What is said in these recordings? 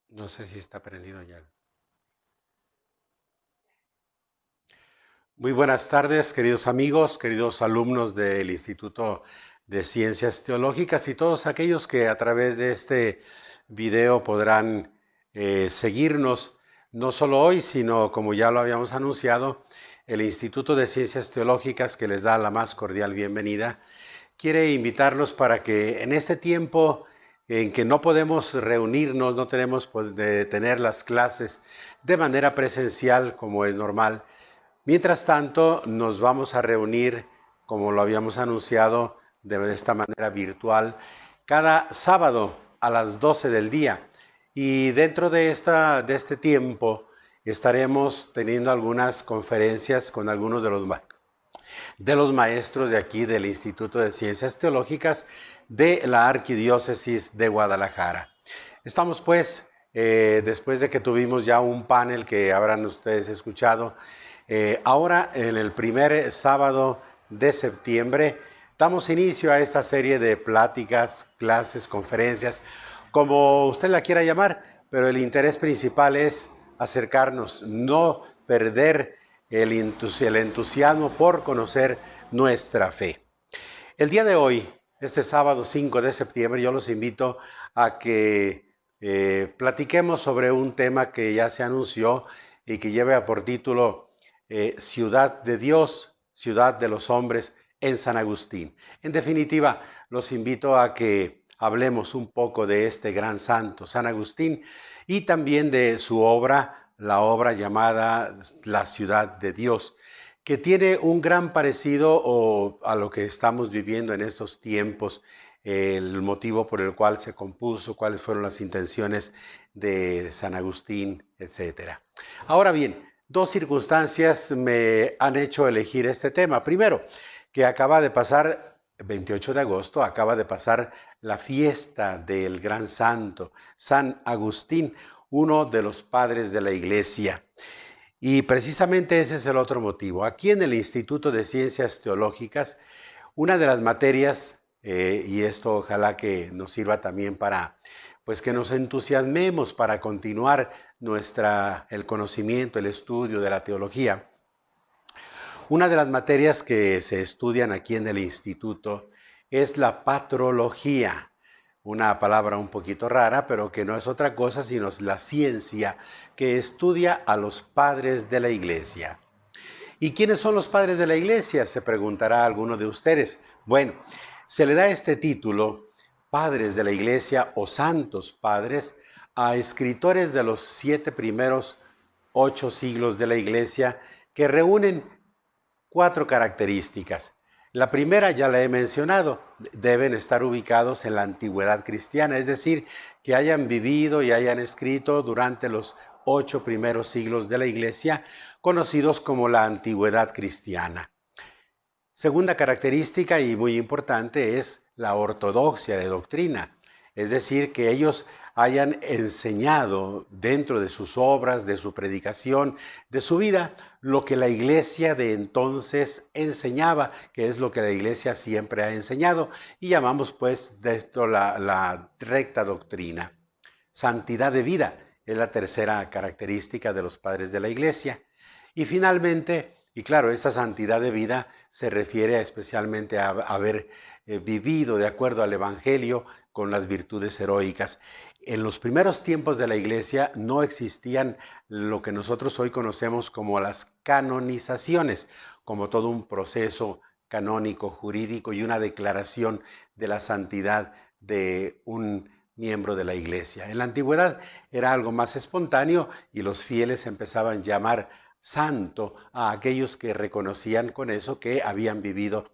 No sé si está prendido ya. Muy buenas tardes, queridos amigos, queridos alumnos del Instituto de Ciencias Teológicas y todos aquellos que a través de este video podrán seguirnos, no solo hoy, sino como ya lo habíamos anunciado, el Instituto de Ciencias Teológicas, que les da la más cordial bienvenida, quiere invitarlos para que en este tiempo en que no podemos reunirnos, no tenemos de tener las clases de manera presencial como es normal. Mientras tanto, nos vamos a reunir, como lo habíamos anunciado, de esta manera virtual, cada sábado a las 12 del día. Y dentro de este tiempo estaremos teniendo algunas conferencias con algunos de los maestros de aquí del Instituto de Ciencias Teológicas de la Arquidiócesis de Guadalajara. Estamos pues, después de que tuvimos ya un panel que habrán ustedes escuchado, ahora en el primer sábado de septiembre damos inicio a esta serie de pláticas, clases, conferencias, como usted la quiera llamar, pero el interés principal es acercarnos, no perder el entusiasmo por conocer nuestra fe. El día de hoy, este sábado 5 de septiembre, yo los invito a que platiquemos sobre un tema que ya se anunció y que lleva por título Ciudad de Dios, Ciudad de los Hombres en San Agustín. En definitiva, los invito a que hablemos un poco de este gran santo, San Agustín, y también de su obra, la obra llamada La Ciudad de Dios, que tiene un gran parecido a lo que estamos viviendo en estos tiempos, el motivo por el cual se compuso, cuáles fueron las intenciones de San Agustín, etcétera. Ahora bien, dos circunstancias me han hecho elegir este tema. Primero, que acaba de pasar, 28 de agosto, acaba de pasar la fiesta del gran santo, San Agustín, uno de los padres de la iglesia. Y precisamente ese es el otro motivo. Aquí en el Instituto de Ciencias Teológicas, una de las materias, y esto ojalá que nos sirva también para, pues que nos entusiasmemos para continuar el conocimiento, el estudio de la teología. Una de las materias que se estudian aquí en el instituto es la patrología, una palabra un poquito rara, pero que no es otra cosa sino la ciencia que estudia a los padres de la iglesia. ¿Y quiénes son los padres de la iglesia? Se preguntará alguno de ustedes. Bueno, se le da este título, padres de la iglesia o santos padres, a escritores de los 7 primeros 8 siglos de la iglesia que reúnen 4 características. La primera ya la he mencionado, deben estar ubicados en la antigüedad cristiana, es decir, que hayan vivido y hayan escrito durante los 8 primeros siglos de la iglesia, conocidos como la antigüedad cristiana. Segunda característica y muy importante es la ortodoxia de doctrina, es decir, que ellos hayan enseñado dentro de sus obras, de su predicación, de su vida, lo que la iglesia de entonces enseñaba, que es lo que la iglesia siempre ha enseñado, y llamamos pues de esto la recta doctrina. Santidad de vida es la tercera característica de los padres de la iglesia. Y finalmente, y claro, esta santidad de vida se refiere especialmente a haber vivido de acuerdo al Evangelio con las virtudes heroicas. En los primeros tiempos de la iglesia no existían lo que nosotros hoy conocemos como las canonizaciones, como todo un proceso canónico, jurídico y una declaración de la santidad de un miembro de la iglesia. En la antigüedad era algo más espontáneo y los fieles empezaban a llamar santo a aquellos que reconocían con eso que habían vivido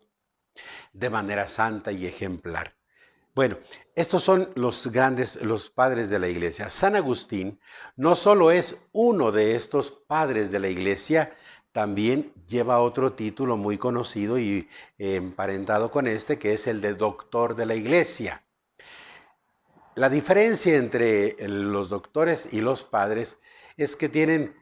de manera santa y ejemplar. Bueno, estos son los padres de la iglesia. San Agustín no solo es uno de estos padres de la iglesia, también lleva otro título muy conocido y emparentado con este, que es el de doctor de la iglesia. La diferencia entre los doctores y los padres es que tienen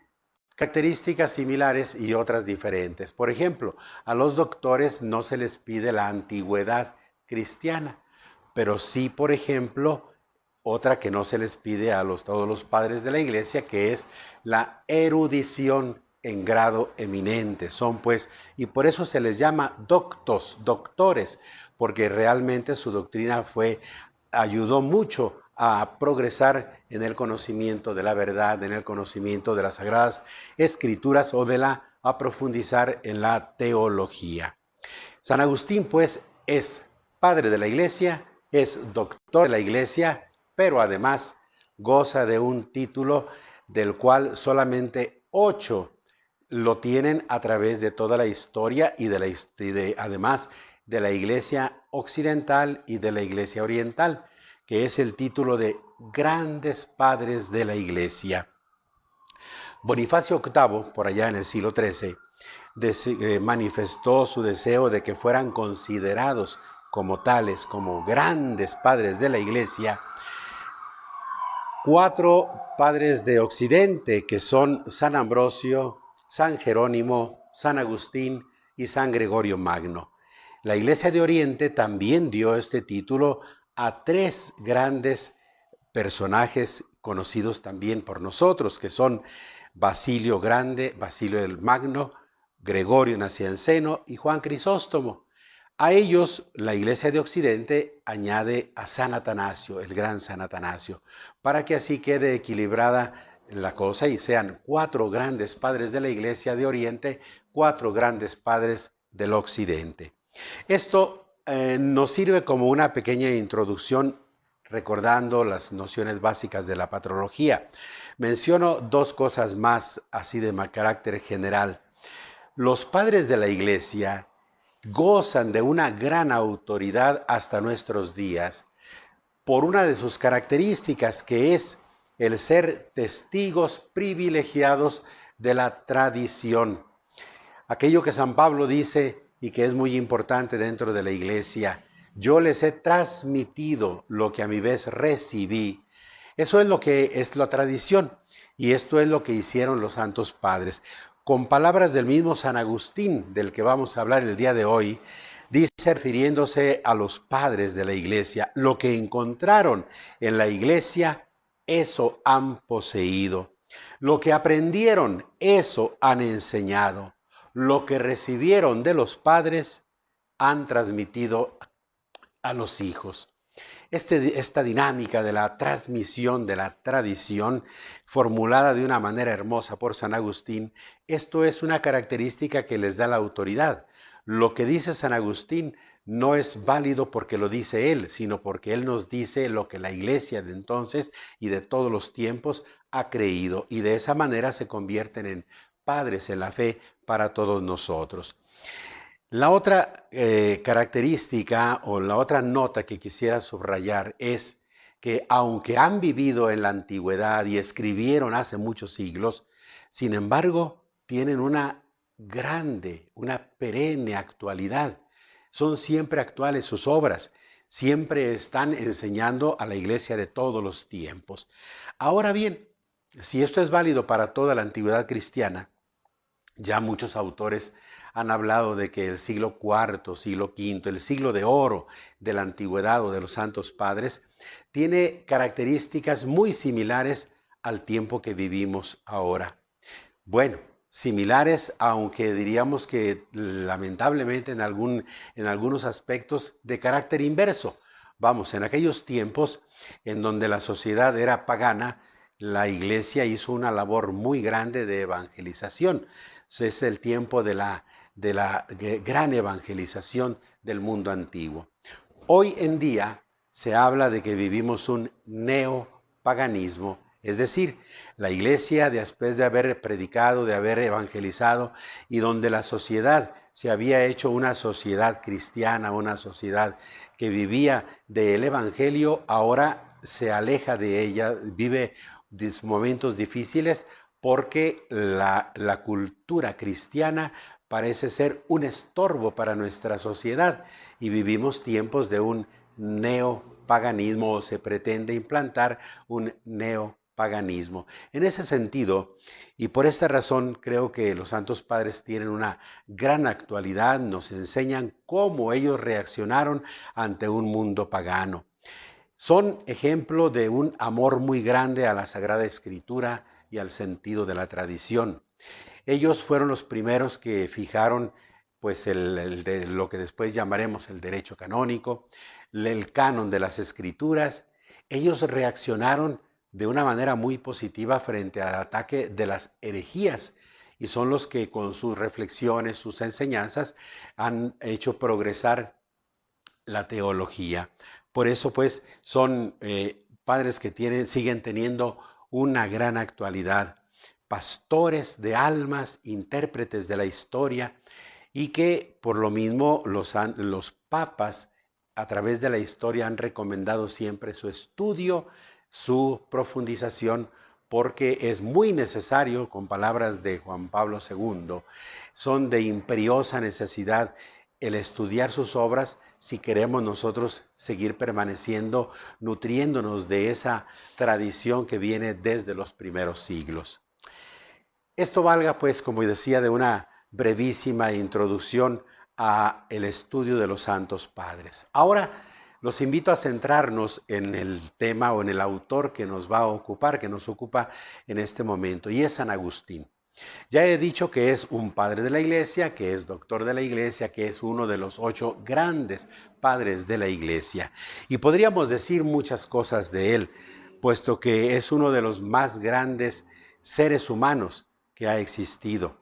características similares y otras diferentes. Por ejemplo, a los doctores no se les pide la antigüedad cristiana, pero sí, por ejemplo, otra que no se les pide a todos los padres de la iglesia, que es la erudición en grado eminente. Son pues, y por eso se les llama doctos, doctores, porque realmente su doctrina ayudó mucho a progresar en el conocimiento de la verdad, en el conocimiento de las sagradas escrituras a profundizar en la teología. San Agustín, pues, es padre de la iglesia, es doctor de la iglesia, pero además goza de un título del cual solamente 8 lo tienen a través de toda la historia y además de la iglesia occidental y de la iglesia oriental, que es el título de grandes padres de la iglesia. Bonifacio VIII, por allá en el siglo XIII, manifestó su deseo de que fueran considerados como tales, como grandes padres de la iglesia, 4 padres de Occidente, que son San Ambrosio, San Jerónimo, San Agustín y San Gregorio Magno. La Iglesia de Oriente también dio este título a 3 grandes personajes conocidos también por nosotros, que son Basilio Grande, Basilio el Magno, Gregorio Nacianceno y Juan Crisóstomo. A ellos la Iglesia de Occidente añade a San Atanasio, el gran San Atanasio, para que así quede equilibrada la cosa y sean 4 grandes padres de la Iglesia de Oriente, 4 grandes padres del Occidente. Esto nos sirve como una pequeña introducción recordando las nociones básicas de la patrología. Menciono 2 cosas más así de carácter general. Los padres de la Iglesia gozan de una gran autoridad hasta nuestros días por una de sus características, que es el ser testigos privilegiados de la tradición. Aquello que San Pablo dice y que es muy importante dentro de la iglesia: yo les he transmitido lo que a mi vez recibí. Eso es lo que es la tradición, y esto es lo que hicieron los santos padres. Con palabras del mismo San Agustín, del que vamos a hablar el día de hoy, dice, refiriéndose a los padres de la iglesia: lo que encontraron en la iglesia, eso han poseído. Lo que aprendieron, eso han enseñado. Lo que recibieron de los padres, han transmitido a los hijos. Esta dinámica de la transmisión de la tradición, formulada de una manera hermosa por San Agustín, esto es una característica que les da la autoridad. Lo que dice San Agustín no es válido porque lo dice él, sino porque él nos dice lo que la iglesia de entonces y de todos los tiempos ha creído, y de esa manera se convierten en padres en la fe para todos nosotros. La otra característica o la otra nota que quisiera subrayar es que aunque han vivido en la antigüedad y escribieron hace muchos siglos, sin embargo tienen una grande, una perenne actualidad. Son siempre actuales sus obras, siempre están enseñando a la iglesia de todos los tiempos. Ahora bien, si esto es válido para toda la antigüedad cristiana, ya muchos autores han hablado de que el siglo IV, siglo V, el siglo de oro de la antigüedad o de los santos padres, tiene características muy similares al tiempo que vivimos ahora. Bueno, similares, aunque diríamos que lamentablemente en algunos aspectos de carácter inverso. Vamos, en aquellos tiempos en donde la sociedad era pagana, la iglesia hizo una labor muy grande de evangelización. Es el tiempo de la gran evangelización del mundo antiguo. Hoy en día se habla de que vivimos un neopaganismo, es decir, la iglesia, después de haber predicado, de haber evangelizado, y donde la sociedad se había hecho una sociedad cristiana, una sociedad que vivía del evangelio, ahora se aleja de ella, vive momentos difíciles porque la cultura cristiana parece ser un estorbo para nuestra sociedad y vivimos tiempos de un neopaganismo, o se pretende implantar un neopaganismo. En ese sentido, y por esta razón, creo que los santos padres tienen una gran actualidad, nos enseñan cómo ellos reaccionaron ante un mundo pagano. Son ejemplo de un amor muy grande a la Sagrada Escritura y al sentido de la tradición. Ellos fueron los primeros que fijaron pues de lo que después llamaremos el derecho canónico, el canon de las escrituras. Ellos reaccionaron de una manera muy positiva frente al ataque de las herejías y son los que con sus reflexiones, sus enseñanzas, han hecho progresar la teología. Por eso pues son padres que siguen teniendo una gran actualidad, pastores de almas, intérpretes de la historia, y que por lo mismo los papas a través de la historia han recomendado siempre su estudio, su profundización, porque es muy necesario, con palabras de Juan Pablo II, son de imperiosa necesidad el estudiar sus obras si queremos nosotros seguir permaneciendo, nutriéndonos de esa tradición que viene desde los primeros siglos. Esto valga, pues, como decía, de una brevísima introducción a el estudio de los santos padres. Ahora los invito a centrarnos en el tema o en el autor que nos va a ocupar, que nos ocupa en este momento, y es San Agustín. Ya he dicho que es un padre de la Iglesia, que es doctor de la Iglesia, que es uno de los 8 grandes padres de la Iglesia. Y podríamos decir muchas cosas de él, puesto que es uno de los más grandes seres humanos que ha existido.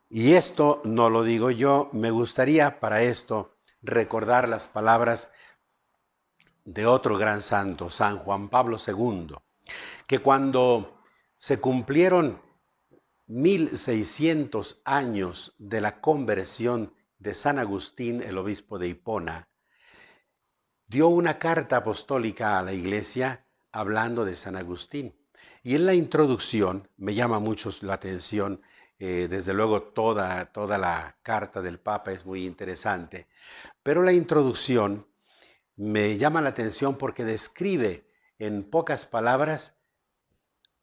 Y esto no lo digo yo, me gustaría para esto recordar las palabras de otro gran santo, San Juan Pablo II, que cuando se cumplieron 1600 años de la conversión de San Agustín, el obispo de Hipona, dio una carta apostólica a la iglesia hablando de San Agustín. Y en la introducción me llama mucho la atención, desde luego toda la carta del Papa es muy interesante, pero la introducción me llama la atención porque describe en pocas palabras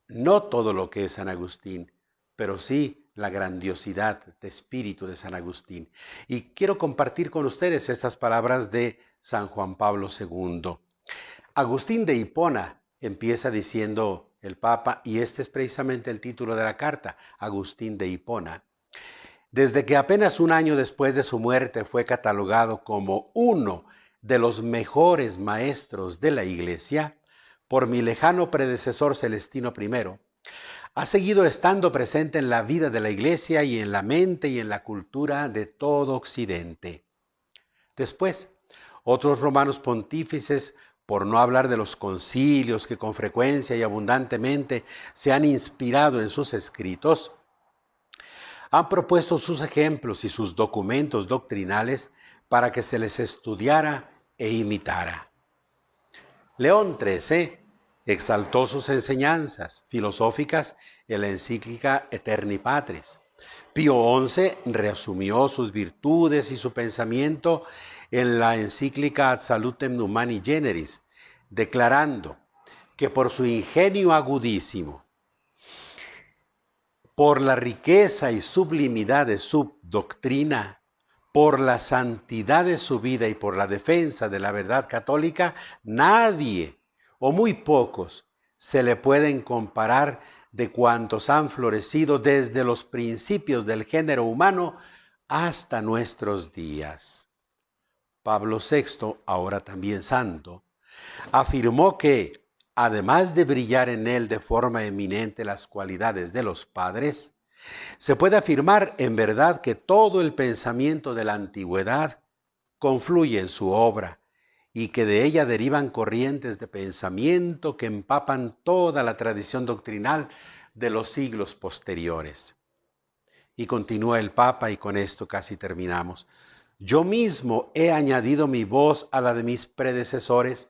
no todo lo que es San Agustín, pero sí la grandiosidad de espíritu de San Agustín. Y quiero compartir con ustedes estas palabras de San Juan Pablo II. Agustín de Hipona, empieza diciendo el Papa, y este es precisamente el título de la carta, Agustín de Hipona. Desde que apenas un año después de su muerte fue catalogado como uno de los mejores maestros de la Iglesia por mi lejano predecesor Celestino I, ha seguido estando presente en la vida de la Iglesia y en la mente y en la cultura de todo Occidente. Después, otros romanos pontífices, por no hablar de los concilios que con frecuencia y abundantemente se han inspirado en sus escritos, han propuesto sus ejemplos y sus documentos doctrinales para que se les estudiara e imitara. León XIII exaltó sus enseñanzas filosóficas en la encíclica Eterni Patris. Pío XI reasumió sus virtudes y su pensamiento en la encíclica Ad Salutem Humani Generis, declarando que por su ingenio agudísimo, por la riqueza y sublimidad de su doctrina, por la santidad de su vida y por la defensa de la verdad católica, nadie o muy pocos se le pueden comparar de cuantos han florecido desde los principios del género humano hasta nuestros días. Pablo VI, ahora también santo, afirmó que, además de brillar en él de forma eminente las cualidades de los padres, se puede afirmar en verdad que todo el pensamiento de la antigüedad confluye en su obra y que de ella derivan corrientes de pensamiento que empapan toda la tradición doctrinal de los siglos posteriores. Y continúa el Papa, y con esto casi terminamos. Yo mismo he añadido mi voz a la de mis predecesores,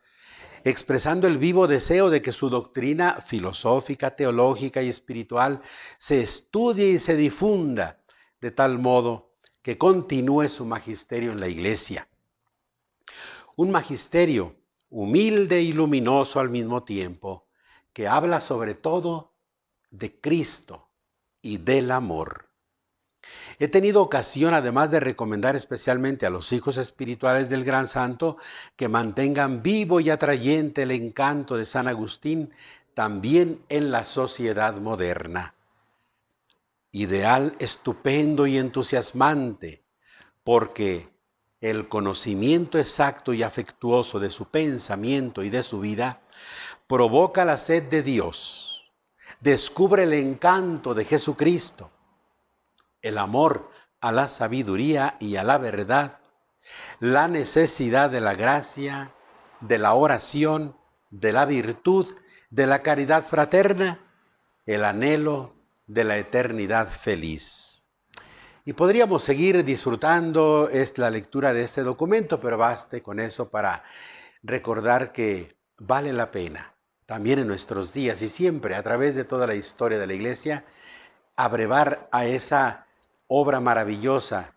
expresando el vivo deseo de que su doctrina filosófica, teológica y espiritual se estudie y se difunda de tal modo que continúe su magisterio en la Iglesia. Un magisterio humilde y luminoso al mismo tiempo, que habla sobre todo de Cristo y del amor. He tenido ocasión, además de recomendar especialmente a los hijos espirituales del Gran Santo, que mantengan vivo y atrayente el encanto de San Agustín también en la sociedad moderna. Ideal, estupendo y entusiasmante, porque el conocimiento exacto y afectuoso de su pensamiento y de su vida provoca la sed de Dios, descubre el encanto de Jesucristo, el amor a la sabiduría y a la verdad, la necesidad de la gracia, de la oración, de la virtud, de la caridad fraterna, el anhelo de la eternidad feliz. Y podríamos seguir disfrutando la lectura de este documento, pero baste con eso para recordar que vale la pena, también en nuestros días y siempre a través de toda la historia de la Iglesia, abrevar a esa obra maravillosa,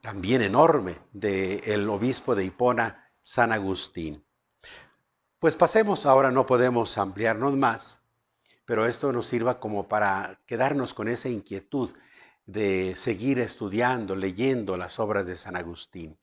también enorme, del obispo de Hipona, San Agustín. Pues pasemos, ahora no podemos ampliarnos más, pero esto nos sirva como para quedarnos con esa inquietud de seguir estudiando, leyendo las obras de San Agustín.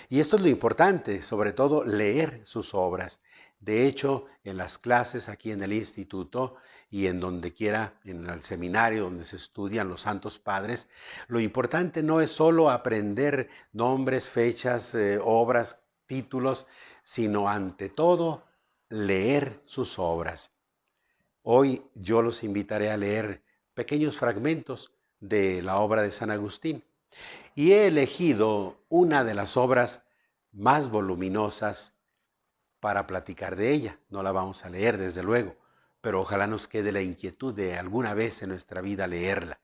Y esto es lo importante, sobre todo leer sus obras. De hecho, en las clases aquí en el instituto y en donde quiera, en el seminario donde se estudian los santos padres, lo importante no es solo aprender nombres, fechas, obras, títulos, sino ante todo leer sus obras. Hoy yo los invitaré a leer pequeños fragmentos de la obra de San Agustín. Y he elegido una de las obras más voluminosas para platicar de ella. No la vamos a leer, desde luego, pero ojalá nos quede la inquietud de alguna vez en nuestra vida leerla.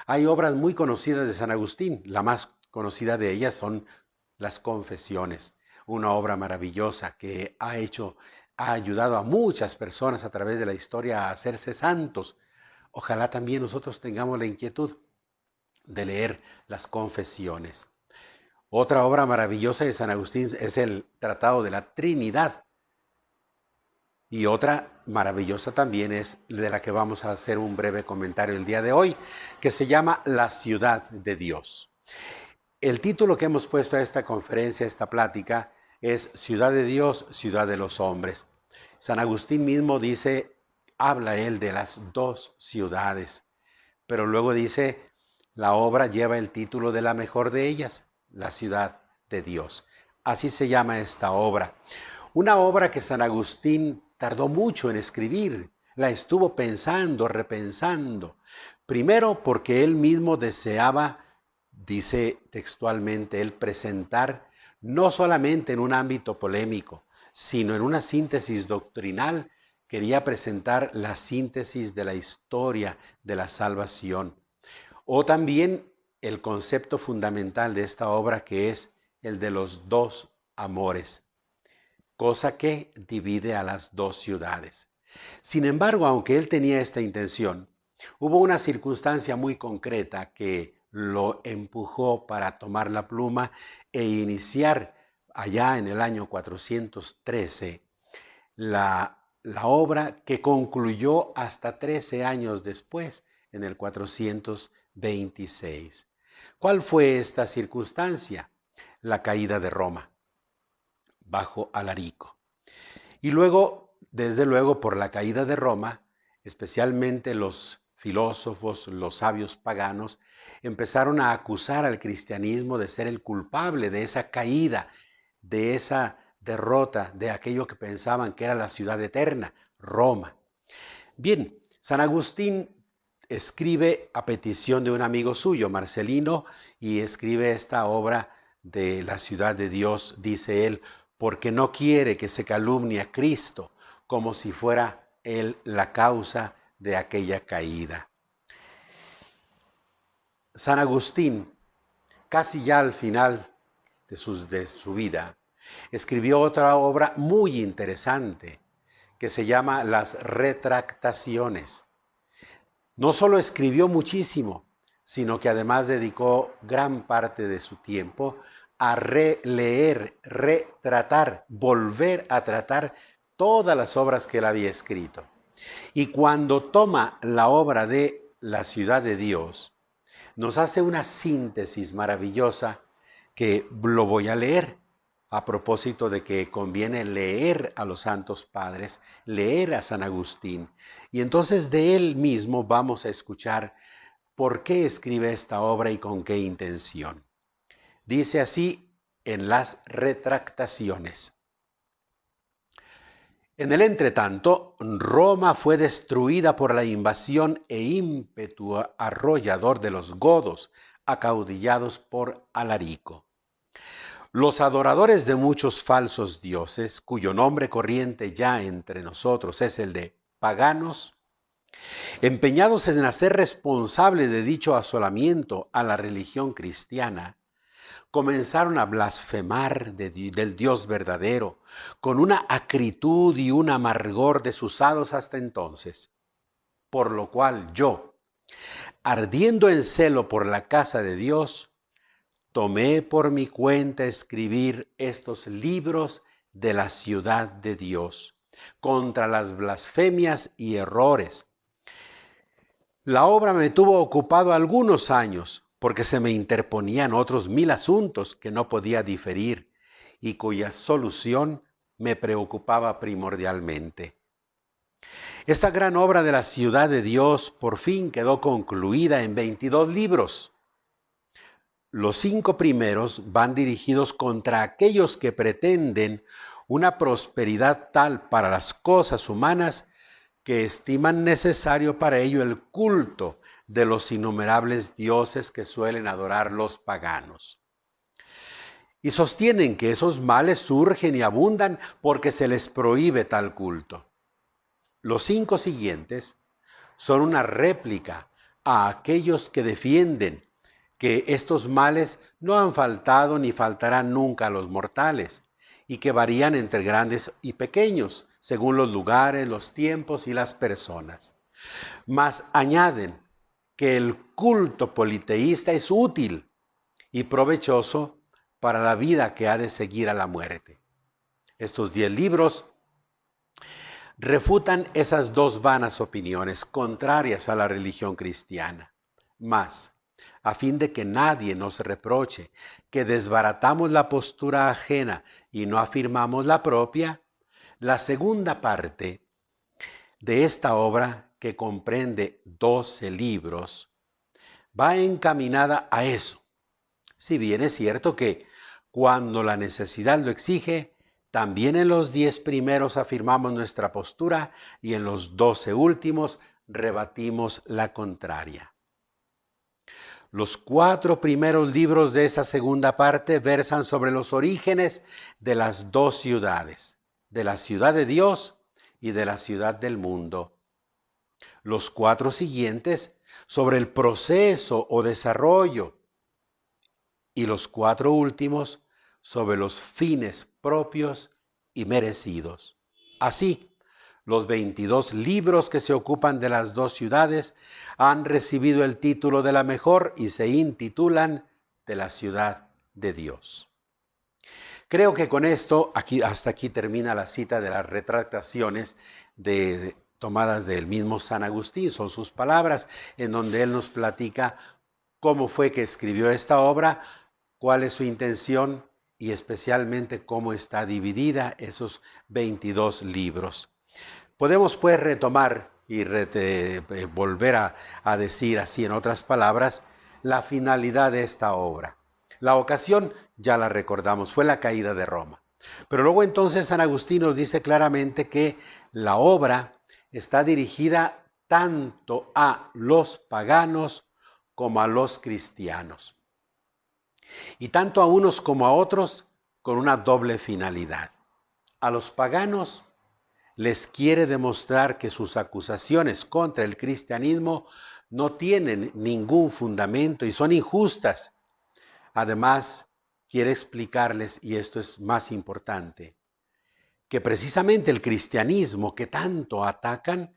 Hay obras muy conocidas de San Agustín. La más conocida de ellas son las Confesiones, una obra maravillosa que ha ayudado a muchas personas a través de la historia a hacerse santos. Ojalá también nosotros tengamos la inquietud de leer las Confesiones. Otra obra maravillosa de San Agustín es el Tratado de la Trinidad. Y otra maravillosa también es de la que vamos a hacer un breve comentario el día de hoy, que se llama La Ciudad de Dios. El título que hemos puesto a esta conferencia, a esta plática, es Ciudad de Dios, Ciudad de los Hombres. San Agustín mismo habla él de las dos ciudades, pero luego dice, la obra lleva el título de la mejor de ellas, la ciudad de Dios. Así se llama esta obra. Una obra que San Agustín tardó mucho en escribir, la estuvo pensando, repensando. Primero porque él mismo deseaba, dice textualmente, él presentar no solamente en un ámbito polémico, sino en una síntesis doctrinal, quería presentar la síntesis de la historia de la salvación. O también el concepto fundamental de esta obra, que es el de los dos amores, cosa que divide a las dos ciudades. Sin embargo, aunque él tenía esta intención, hubo una circunstancia muy concreta que lo empujó para tomar la pluma e iniciar allá en el año 413 la obra que concluyó hasta 13 años después, en el 426. ¿Cuál fue esta circunstancia? La caída de Roma bajo Alarico. Y luego, desde luego, por la caída de Roma, especialmente los filósofos, los sabios paganos, empezaron a acusar al cristianismo de ser el culpable de esa caída, de esa derrota, de aquello que pensaban que era la ciudad eterna, Roma. Bien, San Agustín escribe a petición de un amigo suyo, Marcelino, y escribe esta obra de la ciudad de Dios, dice él, porque no quiere que se calumnie a Cristo como si fuera él la causa de aquella caída. San Agustín, casi ya al final de su vida, escribió otra obra muy interesante que se llama Las Retractaciones. No solo escribió muchísimo, sino que además dedicó gran parte de su tiempo a releer, retratar, volver a tratar todas las obras que él había escrito. Y cuando toma la obra de la ciudad de Dios, nos hace una síntesis maravillosa que lo voy a leer a propósito de que conviene leer a los santos padres, leer a San Agustín. Y entonces de él mismo vamos a escuchar por qué escribe esta obra y con qué intención. Dice así en las Retractaciones. En el entretanto, Roma fue destruida por la invasión e ímpetu arrollador de los godos, acaudillados por Alarico. Los adoradores de muchos falsos dioses, cuyo nombre corriente ya entre nosotros es el de paganos, empeñados en hacer responsable de dicho asolamiento a la religión cristiana, comenzaron a blasfemar del Dios verdadero, con una acritud y un amargor desusados hasta entonces. Por lo cual yo, ardiendo en celo por la casa de Dios, tomé por mi cuenta escribir estos libros de la ciudad de Dios, contra las blasfemias y errores. La obra me tuvo ocupado algunos años, porque se me interponían otros 1000 asuntos que no podía diferir y cuya solución me preocupaba primordialmente. Esta gran obra de la ciudad de Dios por fin quedó concluida en 22 libros. Los 5 primeros van dirigidos contra aquellos que pretenden una prosperidad tal para las cosas humanas que estiman necesario para ello el culto de los innumerables dioses que suelen adorar los paganos. Y sostienen que esos males surgen y abundan porque se les prohíbe tal culto. Los 5 siguientes son una réplica a aquellos que defienden que estos males no han faltado ni faltarán nunca a los mortales, y que varían entre grandes y pequeños, según los lugares, los tiempos y las personas. Mas añaden que el culto politeísta es útil y provechoso para la vida que ha de seguir a la muerte. Estos 10 libros refutan esas 2 vanas opiniones contrarias a la religión cristiana. Mas, a fin de que nadie nos reproche que desbaratamos la postura ajena y no afirmamos la propia, la segunda parte de esta obra, que comprende 12 libros, va encaminada a eso. Si bien es cierto que cuando la necesidad lo exige, también en los 10 primeros afirmamos nuestra postura y en los 12 últimos rebatimos la contraria. Los 4 primeros libros de esa segunda parte versan sobre los orígenes de las 2 ciudades, de la ciudad de Dios y de la ciudad del mundo. Los 4 siguientes sobre el proceso o desarrollo y los 4 últimos sobre los fines propios y merecidos. Así, los 22 libros que se ocupan de las 2 ciudades han recibido el título de la mejor y se intitulan de la ciudad de Dios. Creo que con esto, hasta aquí termina la cita de las Retractaciones tomadas del mismo San Agustín. Son sus palabras en donde él nos platica cómo fue que escribió esta obra, cuál es su intención y especialmente cómo está dividida esos 22 libros. Podemos pues retomar y volver a decir así en otras palabras la finalidad de esta obra. La ocasión ya la recordamos, fue la caída de Roma. Pero luego entonces San Agustín nos dice claramente que la obra está dirigida tanto a los paganos como a los cristianos. Y tanto a unos como a otros con una doble finalidad. A los paganos les quiere demostrar que sus acusaciones contra el cristianismo no tienen ningún fundamento y son injustas. Además, quiere explicarles, y esto es más importante, que precisamente el cristianismo que tanto atacan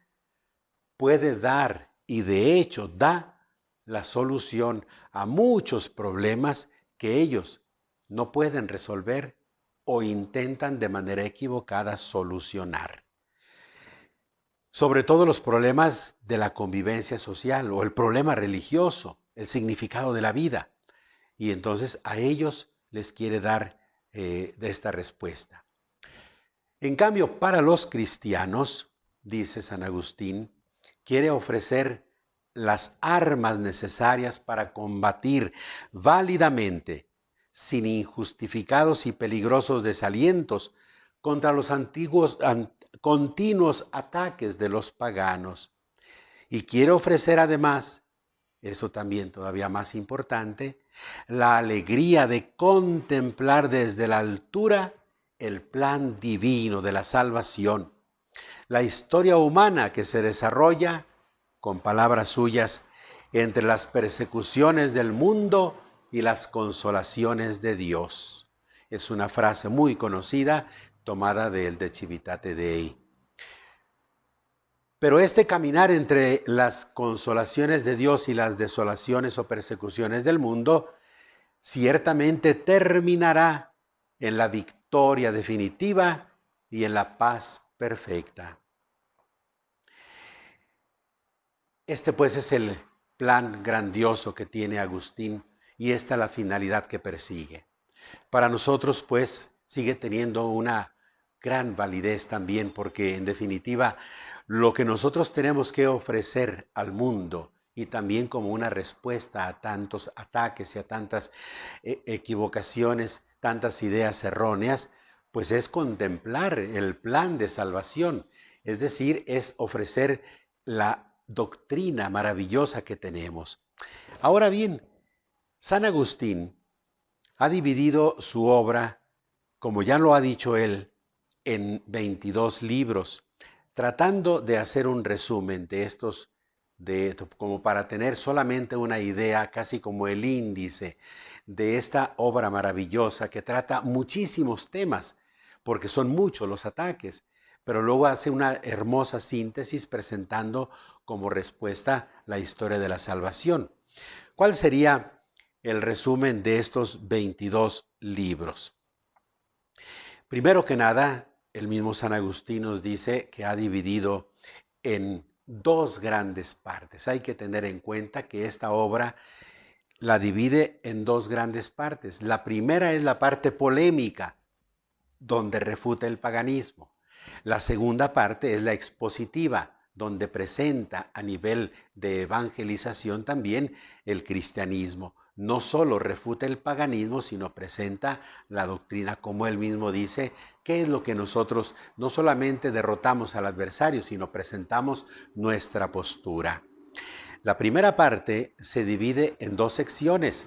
puede dar, y de hecho da, la solución a muchos problemas que ellos no pueden resolver o intentan de manera equivocada solucionar. Sobre todo los problemas de la convivencia social o el problema religioso. el significado de la vida. Y entonces a ellos les quiere dar de esta respuesta. En cambio, para los cristianos, dice San Agustín, quiere ofrecer las armas necesarias para combatir válidamente, sin injustificados y peligrosos desalientos, contra los continuos ataques de los paganos. Y quiere ofrecer además, eso también todavía más importante, la alegría de contemplar desde la altura el plan divino de la salvación, la historia humana que se desarrolla, con palabras suyas, entre las persecuciones del mundo y las consolaciones de Dios. Es una frase muy conocida, tomada del De Civitate Dei. Pero este caminar entre las consolaciones de Dios y las desolaciones o persecuciones del mundo ciertamente terminará en la victoria definitiva y en la paz perfecta. Este pues es el plan grandioso que tiene Agustín y esta es la finalidad que persigue. Para nosotros pues sigue teniendo una gran validez también porque en definitiva lo que nosotros tenemos que ofrecer al mundo y también como una respuesta a tantos ataques y a tantas equivocaciones, tantas ideas erróneas, pues es contemplar el plan de salvación, es decir, es ofrecer la doctrina maravillosa que tenemos. Ahora bien, San Agustín ha dividido su obra, como ya lo ha dicho él, en 22 libros, tratando de hacer un resumen de estos, como para tener solamente una idea, casi como el índice de esta obra maravillosa que trata muchísimos temas, porque son muchos los ataques, pero luego hace una hermosa síntesis presentando como respuesta la historia de la salvación. ¿Cuál sería el resumen de estos 22 libros? Primero que nada, el mismo San Agustín nos dice que ha dividido en dos grandes partes. Hay que tener en cuenta que esta obra la divide en dos grandes partes. La primera es la parte polémica, donde refuta el paganismo. La segunda parte es la expositiva, donde presenta a nivel de evangelización también el cristianismo. No solo refuta el paganismo, sino presenta la doctrina, como él mismo dice, que es lo que nosotros no solamente derrotamos al adversario, sino presentamos nuestra postura. La primera parte se divide en dos secciones.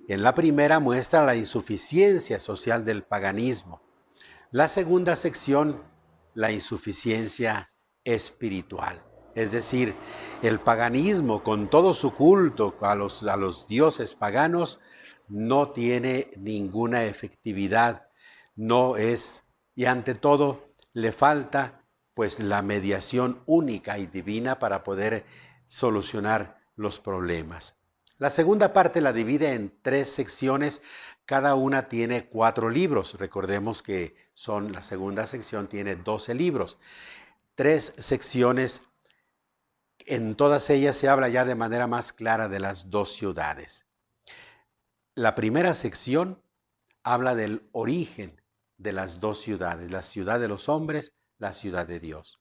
En la primera muestra la insuficiencia social del paganismo. La segunda sección, la insuficiencia espiritual. Es decir, el paganismo con todo su culto a los dioses paganos no tiene ninguna efectividad, no es, y ante todo le falta pues la mediación única y divina para poder solucionar los problemas. La segunda parte la divide en tres secciones, cada una tiene 4 libros. Recordemos que la segunda sección tiene 12 libros. 3 secciones, en todas ellas se habla ya de manera más clara de las dos ciudades. La primera sección habla del origen de las dos ciudades, la ciudad de los hombres, la ciudad de Dios.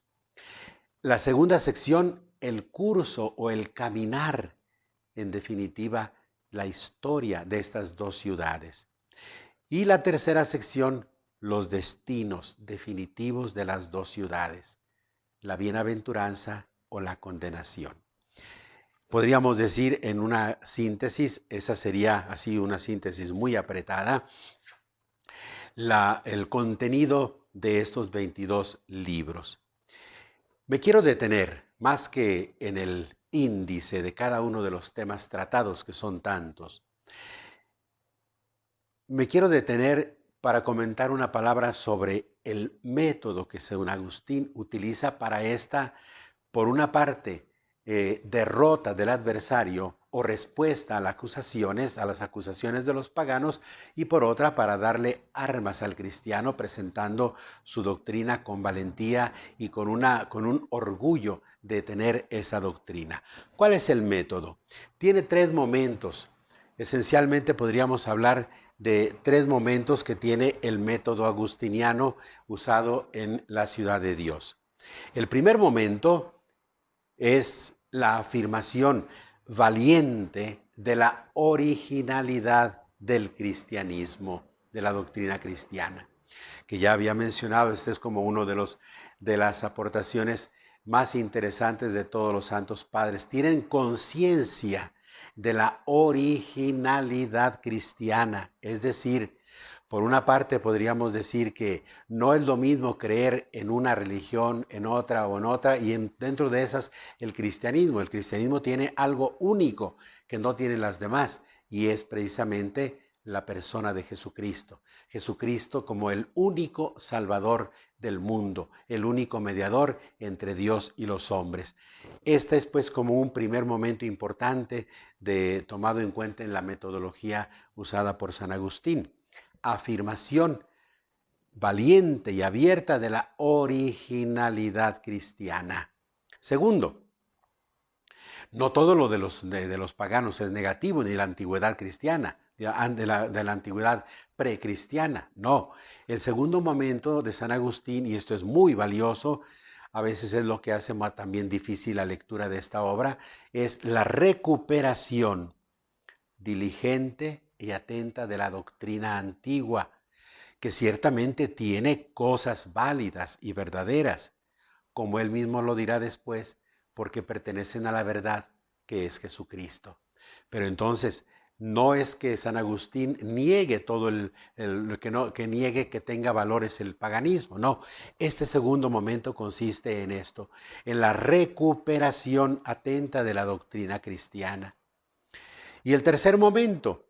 La segunda sección, el curso o el caminar, en definitiva, la historia de estas dos ciudades. Y la tercera sección, los destinos definitivos de las dos ciudades, la bienaventuranza o la condenación. Podríamos decir en una síntesis, esa sería así una síntesis muy apretada, el contenido de estos 22 libros. Me quiero detener más que en el índice de cada uno de los temas tratados, que son tantos. Me quiero detener para comentar una palabra sobre el método que San Agustín utiliza para esta, por una parte, derrota del adversario o respuesta a las acusaciones de los paganos, y por otra para darle armas al cristiano, presentando su doctrina con valentía y con un orgullo de tener esa doctrina. ¿Cuál es el método? Tiene tres momentos. Esencialmente podríamos hablar de tres momentos que tiene el método agustiniano usado en la ciudad de Dios. El primer momento es la afirmación valiente de la originalidad del cristianismo, de la doctrina cristiana, que ya había mencionado. Este es como uno de las aportaciones más interesantes de todos los santos padres. Tienen conciencia de la originalidad cristiana, es decir, por una parte podríamos decir que no es lo mismo creer en una religión, en otra o en otra, y dentro de esas el cristianismo. El cristianismo tiene algo único que no tienen las demás, y es precisamente la persona de Jesucristo. Jesucristo como el único Salvador del mundo, el único mediador entre Dios y los hombres. Este es pues como un primer momento importante tomado en cuenta en la metodología usada por San Agustín. Afirmación valiente y abierta de la originalidad cristiana. Segundo, no todo lo de los paganos es negativo, ni la antigüedad cristiana, de la antigüedad precristiana. No, el segundo momento de San Agustín, y esto es muy valioso, a veces es lo que hace más también difícil la lectura de esta obra, es la recuperación diligente y atenta de la doctrina antigua, que ciertamente tiene cosas válidas y verdaderas, como él mismo lo dirá después, porque pertenecen a la verdad que es Jesucristo. Pero entonces, no es que San Agustín niegue que niegue que tenga valores el paganismo, no. Este segundo momento consiste en esto, en la recuperación atenta de la doctrina cristiana. Y el tercer momento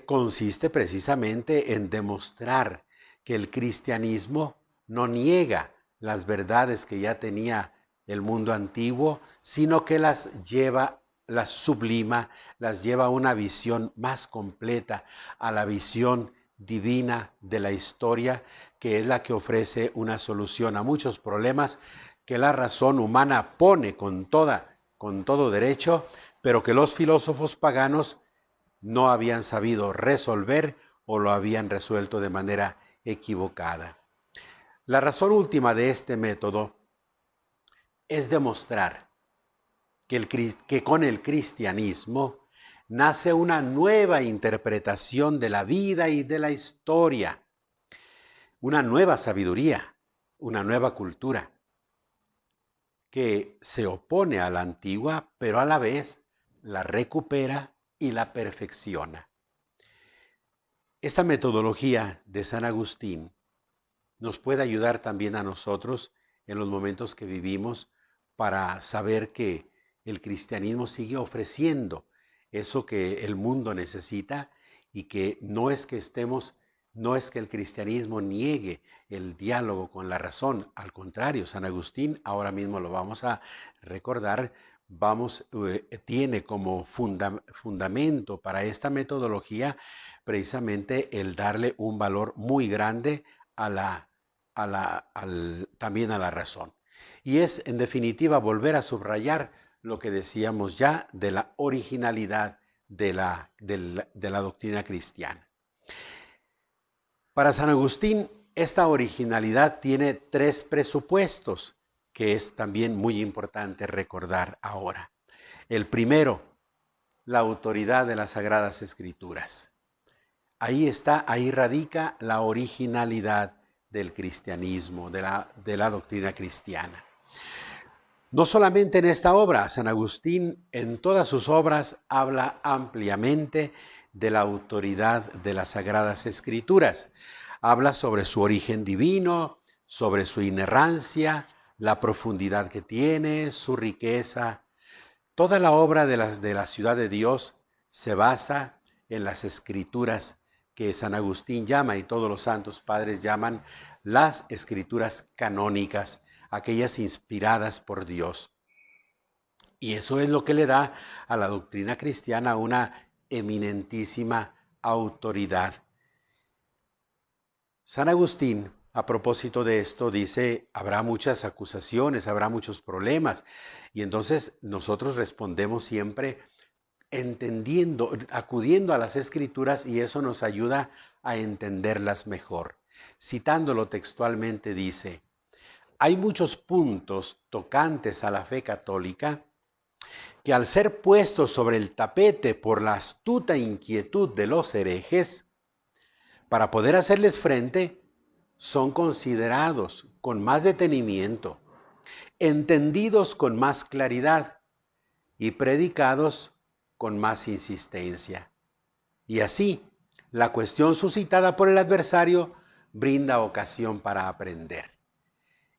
consiste precisamente en demostrar que el cristianismo no niega las verdades que ya tenía el mundo antiguo, sino que las lleva, las sublima, las lleva a una visión más completa, a la visión divina de la historia, que es la que ofrece una solución a muchos problemas que la razón humana pone con todo derecho, pero que los filósofos paganos no habían sabido resolver o lo habían resuelto de manera equivocada. La razón última de este método es demostrar que con el cristianismo nace una nueva interpretación de la vida y de la historia, una nueva sabiduría, una nueva cultura, que se opone a la antigua, pero a la vez la recupera y la perfecciona. Esta metodología de San Agustín nos puede ayudar también a nosotros en los momentos que vivimos para saber que el cristianismo sigue ofreciendo eso que el mundo necesita, y que no es que el cristianismo niegue el diálogo con la razón. Al contrario, San Agustín, ahora mismo lo vamos a recordar, tiene como fundamento para esta metodología precisamente el darle un valor muy grande también a la razón. Y es, en definitiva, volver a subrayar lo que decíamos ya de la originalidad de la doctrina cristiana. Para San Agustín, esta originalidad tiene tres presupuestos que es también muy importante recordar ahora. El primero, la autoridad de las Sagradas Escrituras. Ahí radica la originalidad del cristianismo, de la doctrina cristiana. No solamente en esta obra, San Agustín en todas sus obras habla ampliamente de la autoridad de las Sagradas Escrituras. Habla sobre su origen divino, sobre su inerrancia, la profundidad que tiene, su riqueza. Toda la obra de la ciudad de Dios se basa en las Escrituras, que San Agustín llama, y todos los santos padres llaman, las Escrituras canónicas, aquellas inspiradas por Dios. Y eso es lo que le da a la doctrina cristiana una eminentísima autoridad. San Agustín, a propósito de esto, dice, habrá muchas acusaciones, habrá muchos problemas. Y entonces nosotros respondemos siempre entendiendo, acudiendo a las escrituras, y eso nos ayuda a entenderlas mejor. Citándolo textualmente dice, hay muchos puntos tocantes a la fe católica que al ser puestos sobre el tapete por la astuta inquietud de los herejes, para poder hacerles frente, son considerados con más detenimiento, entendidos con más claridad y predicados con más insistencia. Y así, la cuestión suscitada por el adversario brinda ocasión para aprender.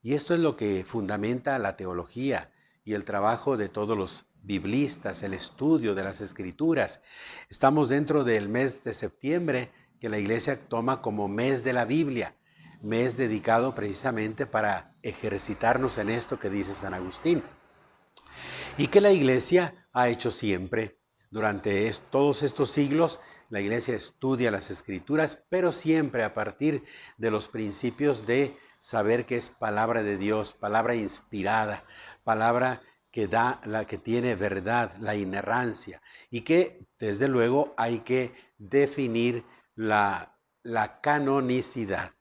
Y esto es lo que fundamenta la teología y el trabajo de todos los biblistas, el estudio de las escrituras. Estamos dentro del mes de septiembre, que la iglesia toma como mes de la Biblia, mes dedicado precisamente para ejercitarnos en esto que dice San Agustín, y que la iglesia ha hecho siempre. Durante todos estos siglos, la iglesia estudia las escrituras, pero siempre a partir de los principios de saber que es palabra de Dios, palabra inspirada, palabra que da, la que tiene verdad, la inerrancia, y que desde luego hay que definir la canonicidad.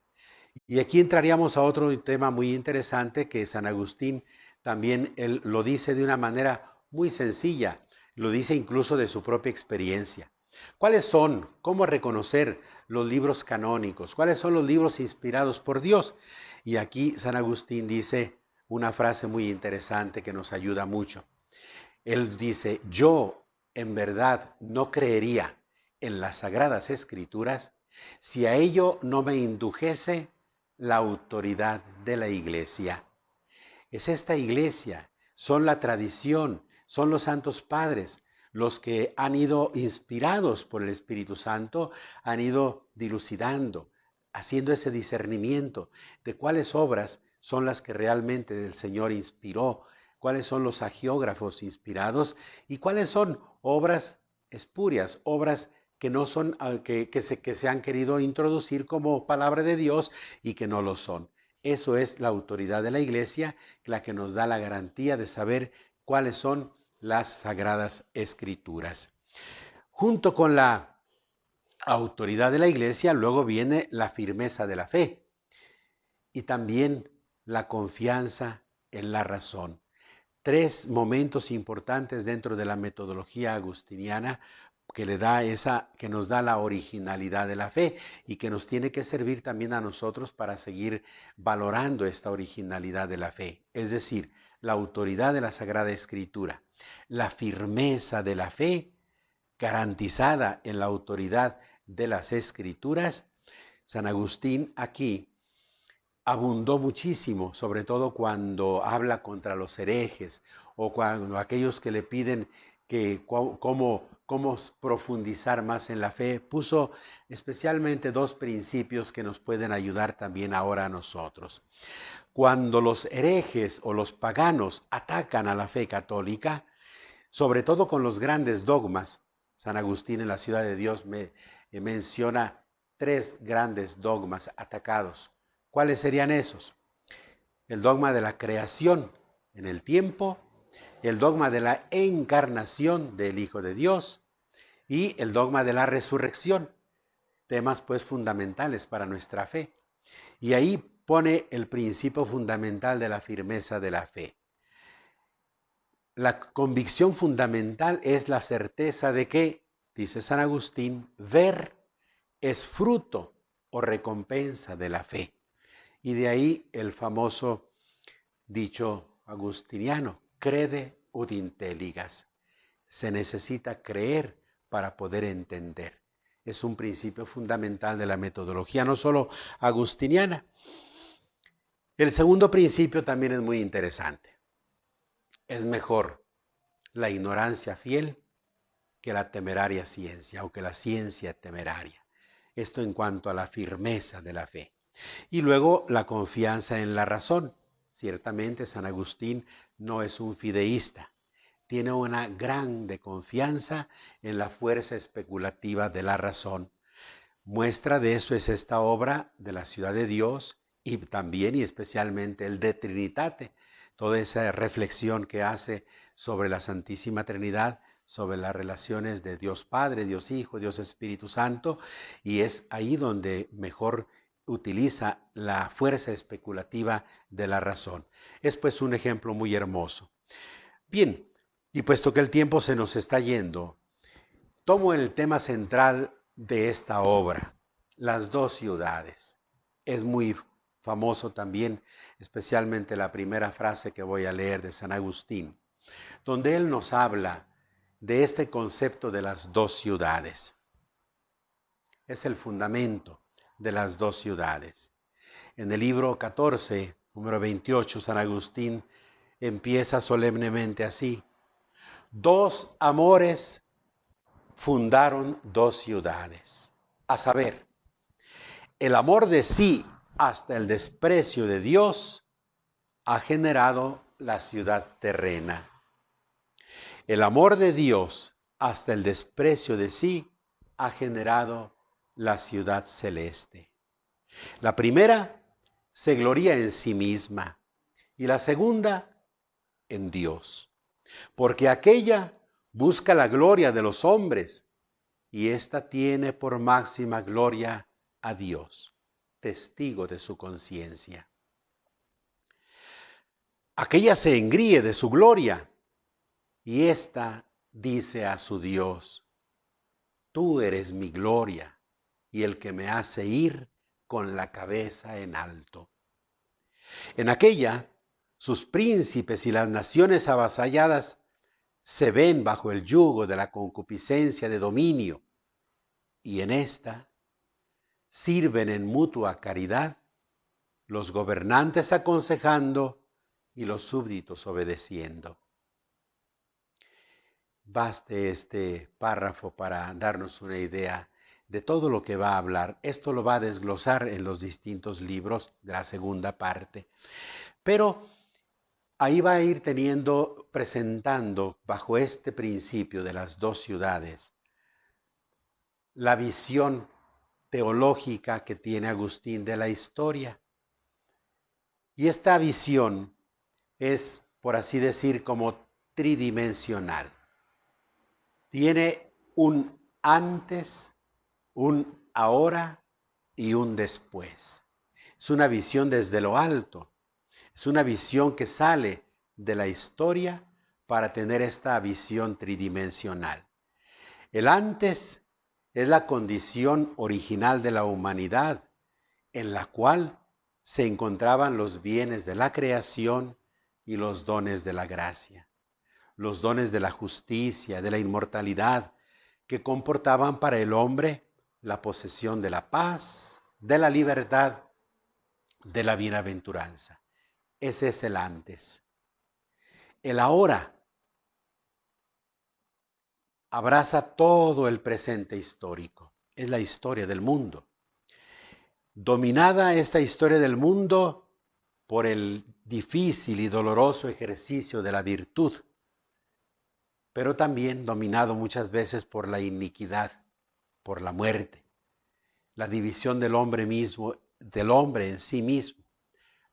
Y aquí entraríamos a otro tema muy interesante que San Agustín también él lo dice de una manera muy sencilla, lo dice incluso de su propia experiencia. ¿Cuáles son? ¿Cómo reconocer los libros canónicos? ¿Cuáles son los libros inspirados por Dios? Y aquí San Agustín dice una frase muy interesante que nos ayuda mucho. Él dice, yo en verdad no creería en las Sagradas Escrituras si a ello no me indujese la autoridad de la Iglesia. Es esta Iglesia, son la tradición, son los santos padres, los que han ido inspirados por el Espíritu Santo, han ido dilucidando, haciendo ese discernimiento de cuáles obras son las que realmente el Señor inspiró, cuáles son los hagiógrafos inspirados y cuáles son obras espurias, obras que no son, que se han querido introducir como palabra de Dios y que no lo son. Eso es la autoridad de la Iglesia, la que nos da la garantía de saber cuáles son las Sagradas Escrituras. Junto con la autoridad de la Iglesia, luego viene la firmeza de la fe y también la confianza en la razón. Tres momentos importantes dentro de la metodología agustiniana que que nos da la originalidad de la fe y que nos tiene que servir también a nosotros para seguir valorando esta originalidad de la fe. Es decir, la autoridad de la Sagrada Escritura, la firmeza de la fe garantizada en la autoridad de las Escrituras. San Agustín aquí abundó muchísimo, sobre todo cuando habla contra los herejes o cuando aquellos que le piden que cómo profundizar más en la fe, puso especialmente dos principios que nos pueden ayudar también ahora a nosotros. Cuando los herejes o los paganos atacan a la fe católica, sobre todo con los grandes dogmas, San Agustín en la Ciudad de Dios menciona tres grandes dogmas atacados. ¿Cuáles serían esos? El dogma de la creación en el tiempo, el dogma de la encarnación del Hijo de Dios y el dogma de la resurrección, temas pues fundamentales para nuestra fe. Y ahí pone el principio fundamental de la firmeza de la fe. La convicción fundamental es la certeza de que, dice San Agustín, ver es fruto o recompensa de la fe. Y de ahí el famoso dicho agustiniano, crede ut intelligas. Se necesita creer para poder entender. Es un principio fundamental de la metodología, no solo agustiniana. El segundo principio también es muy interesante. Es mejor la ignorancia fiel que la temeraria ciencia, o que la ciencia temeraria. Esto en cuanto a la firmeza de la fe. Y luego la confianza en la razón. Ciertamente San Agustín no es un fideísta. tiene una grande confianza en la fuerza especulativa de la razón. Muestra de eso es esta obra de la Ciudad de Dios y también y especialmente el De Trinitate, toda esa reflexión que hace sobre la Santísima Trinidad, sobre las relaciones de Dios Padre, Dios Hijo, Dios Espíritu Santo, y es ahí donde mejor utiliza la fuerza especulativa de la razón. Es pues un ejemplo muy hermoso. Bien, y puesto que el tiempo se nos está yendo, tomo el tema central de esta obra, las dos ciudades. Es muy famoso también, especialmente la primera frase que voy a leer de San Agustín, donde él nos habla de este concepto de las dos ciudades. Es el fundamento de las dos ciudades. En el libro 14, número 28, San Agustín empieza solemnemente así: dos amores fundaron dos ciudades, a saber, el amor de sí hasta el desprecio de Dios ha generado la ciudad terrena. El amor de Dios hasta el desprecio de sí ha generado la ciudad celeste. La primera se gloría en sí misma y la segunda en Dios, porque aquella busca la gloria de los hombres y ésta tiene por máxima gloria a Dios, testigo de su conciencia. Aquella se engríe de su gloria y ésta dice a su Dios: tú eres mi gloria y el que me hace ir con la cabeza en alto. En aquella, sus príncipes y las naciones avasalladas se ven bajo el yugo de la concupiscencia de dominio, y en esta sirven en mutua caridad, los gobernantes aconsejando y los súbditos obedeciendo. Baste este párrafo para darnos una idea de todo lo que va a hablar. Esto lo va a desglosar en los distintos libros de la segunda parte. Pero ahí va a ir presentando bajo este principio de las dos ciudades la visión teológica que tiene Agustín de la historia. Y esta visión es, por así decir, como tridimensional. Tiene un antes, un ahora y un después. Es una visión desde lo alto. Es una visión que sale de la historia para tener esta visión tridimensional. El antes es la condición original de la humanidad, en la cual se encontraban los bienes de la creación y los dones de la gracia, los dones de la justicia, de la inmortalidad, que comportaban para el hombre la posesión de la paz, de la libertad, de la bienaventuranza. Ese es el antes. El ahora abraza todo el presente histórico. Es la historia del mundo. Dominada esta historia del mundo por el difícil y doloroso ejercicio de la virtud, pero también dominado muchas veces por la iniquidad, por la muerte, la división del hombre mismo, del hombre en sí mismo,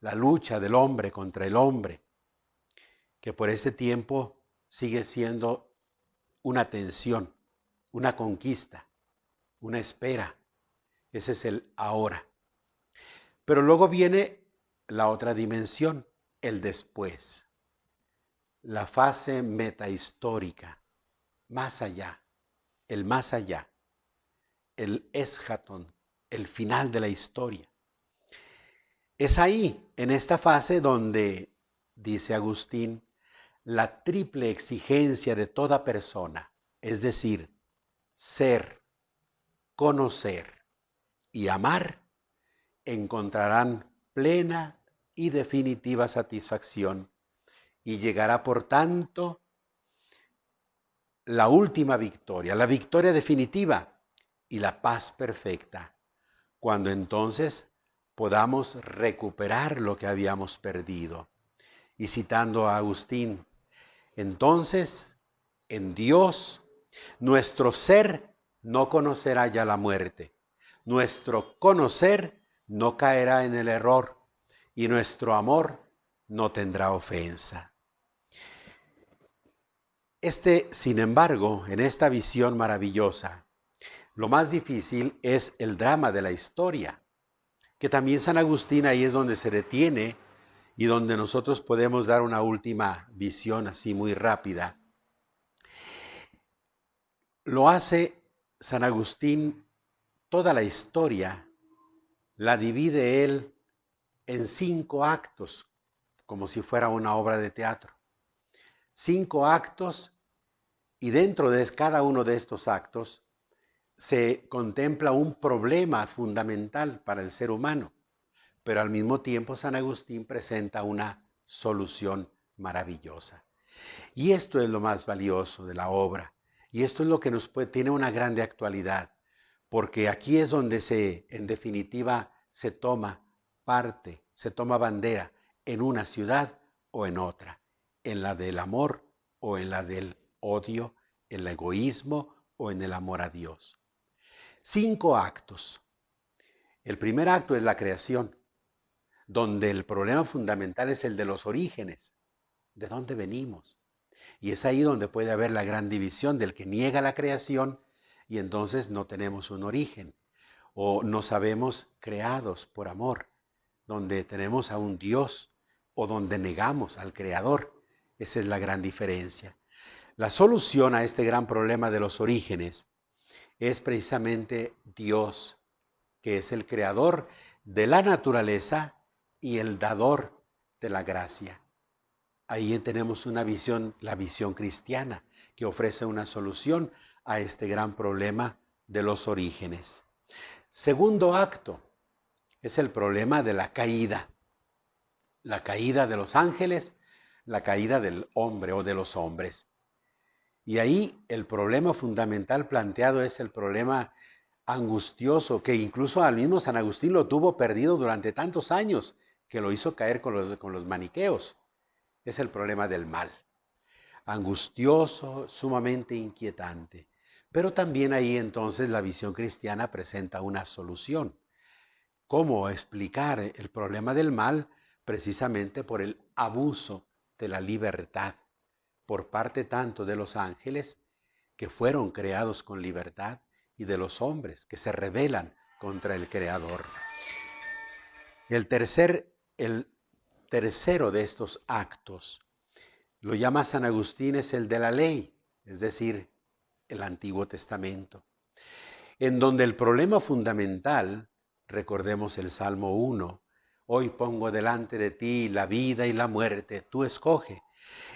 la lucha del hombre contra el hombre, que por este tiempo sigue siendo una tensión, una conquista, una espera. Ese es el ahora. Pero luego viene la otra dimensión, el después, la fase metahistórica, más allá, el más allá, el eschaton, el final de la historia. Es ahí, en esta fase, donde, dice Agustín, la triple exigencia de toda persona, es decir, ser, conocer y amar, encontrarán plena y definitiva satisfacción y llegará, por tanto, la última victoria, la victoria definitiva y la paz perfecta, cuando entonces podamos recuperar lo que habíamos perdido. Y citando a Agustín, Entonces, en Dios, nuestro ser no conocerá ya la muerte, nuestro conocer no caerá en el error y nuestro amor no tendrá ofensa. Sin embargo, en esta visión maravillosa, lo más difícil es el drama de la historia, que también San Agustín ahí es donde se detiene y donde nosotros podemos dar una última visión así muy rápida. Lo hace San Agustín, toda la historia la divide él en 5 actos, como si fuera una obra de teatro. 5 actos, y dentro de cada uno de estos actos se contempla un problema fundamental para el ser humano, pero al mismo tiempo San Agustín presenta una solución maravillosa. Y esto es lo más valioso de la obra, y esto es lo que tiene una grande actualidad, porque aquí es donde en definitiva, se toma parte, se toma bandera en una ciudad o en otra, en la del amor o en la del odio, en el egoísmo o en el amor a Dios. 5 actos. El primer acto es la creación, donde el problema fundamental es el de los orígenes, de dónde venimos. Y es ahí donde puede haber la gran división del que niega la creación y entonces no tenemos un origen o no sabemos creados por amor, donde tenemos a un Dios o donde negamos al Creador. Esa es la gran diferencia. La solución a este gran problema de los orígenes es precisamente Dios, que es el creador de la naturaleza y el dador de la gracia. Ahí tenemos una visión, la visión cristiana, que ofrece una solución a este gran problema de los orígenes. Segundo acto es el problema de la caída de los ángeles, la caída del hombre o de los hombres. Y ahí el problema fundamental planteado es el problema angustioso, que incluso al mismo San Agustín lo tuvo perdido durante tantos años, que lo hizo caer con los maniqueos. Es el problema del mal, angustioso, sumamente inquietante. Pero también ahí entonces la visión cristiana presenta una solución. ¿Cómo explicar el problema del mal? Precisamente por el abuso de la libertad por parte tanto de los ángeles, que fueron creados con libertad, y de los hombres, que se rebelan contra el Creador. El tercero de estos actos lo llama San Agustín, es el de la ley, es decir, el Antiguo Testamento, en donde el problema fundamental, recordemos el Salmo 1, hoy pongo delante de ti la vida y la muerte, tú escoge,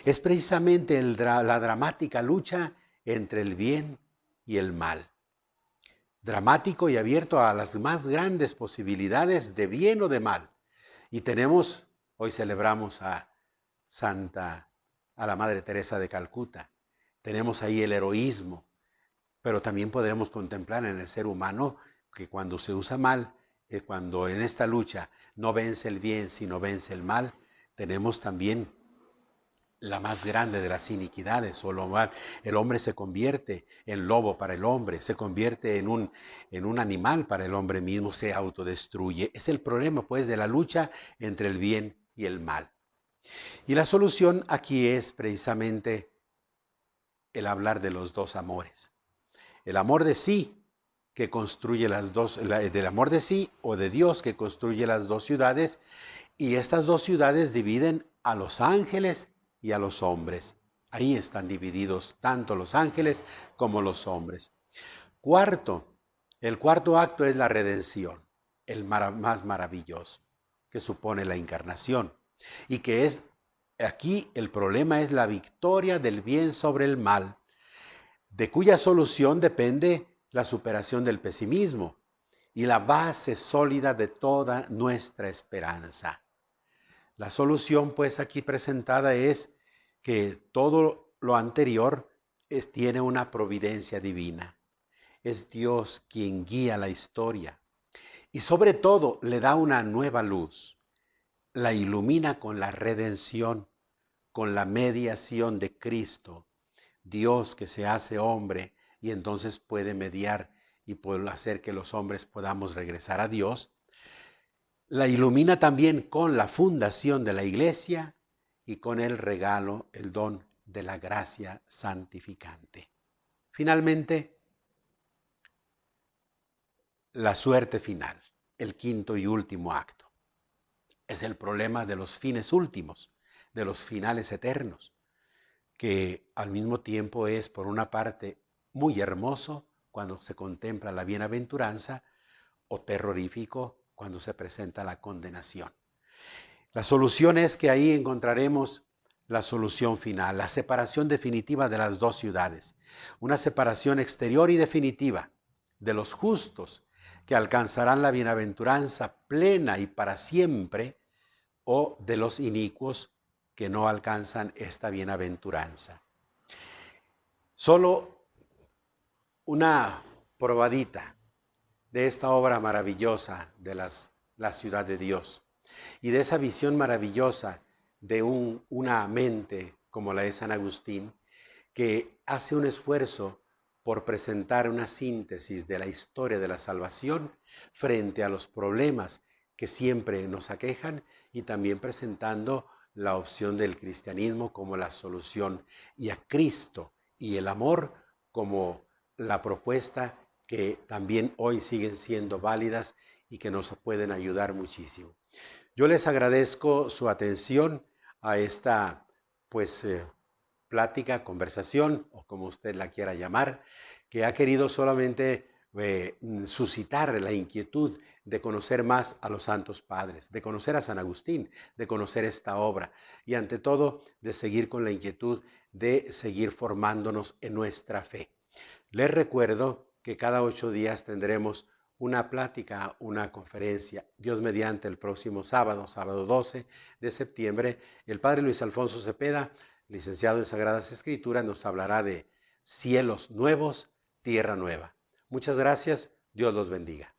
es precisamente la dramática lucha entre el bien y el mal. Dramático y abierto a las más grandes posibilidades de bien o de mal. Y hoy celebramos a la Madre Teresa de Calcuta. Tenemos ahí el heroísmo, pero también podremos contemplar en el ser humano que cuando se usa mal, cuando en esta lucha no vence el bien, sino vence el mal, tenemos también la más grande de las iniquidades o lo mal. El hombre se convierte en lobo para el hombre, se convierte en un animal para el hombre mismo, se autodestruye. Es el problema pues de la lucha entre el bien y el mal. Y la solución aquí es precisamente el hablar de los dos amores. El amor de sí que construye del amor de sí o de Dios que construye las dos ciudades, y estas dos ciudades dividen a los ángeles y a los hombres. Ahí están divididos tanto los ángeles como los hombres. El cuarto acto es la redención, el más maravilloso, que supone la encarnación. Y que es, aquí el problema es la victoria del bien sobre el mal, de cuya solución depende la superación del pesimismo y la base sólida de toda nuestra esperanza. La solución pues aquí presentada es que todo lo anterior tiene una providencia divina. Es Dios quien guía la historia y sobre todo le da una nueva luz, la ilumina con la redención, con la mediación de Cristo, Dios que se hace hombre y entonces puede mediar y puede hacer que los hombres podamos regresar a Dios. La ilumina también con la fundación de la iglesia y con el regalo, el don de la gracia santificante. Finalmente, la suerte final, el quinto y último acto. Es el problema de los fines últimos, de los finales eternos, que al mismo tiempo es, por una parte, muy hermoso cuando se contempla la bienaventuranza, o terrorífico cuando se presenta la condenación. La solución es que ahí encontraremos la solución final, la separación definitiva de las dos ciudades, una separación exterior y definitiva de los justos que alcanzarán la bienaventuranza plena y para siempre, o de los inicuos que no alcanzan esta bienaventuranza. Solo una probadita de esta obra maravillosa de la ciudad de Dios y de esa visión maravillosa de una mente como la de San Agustín, que hace un esfuerzo por presentar una síntesis de la historia de la salvación frente a los problemas que siempre nos aquejan, y también presentando la opción del cristianismo como la solución, y a Cristo y el amor como la propuesta que también hoy siguen siendo válidas y que nos pueden ayudar muchísimo. Yo les agradezco su atención a esta pues plática, conversación, o como usted la quiera llamar, que ha querido solamente suscitar la inquietud de conocer más a los santos padres, de conocer a San Agustín, de conocer esta obra y ante todo de seguir con la inquietud de seguir formándonos en nuestra fe. Les recuerdo que cada 8 días tendremos una plática, una conferencia. Dios mediante, el próximo sábado, sábado 12 de septiembre, el Padre Luis Alfonso Cepeda, licenciado en Sagradas Escrituras, nos hablará de cielos nuevos, tierra nueva. Muchas gracias, Dios los bendiga.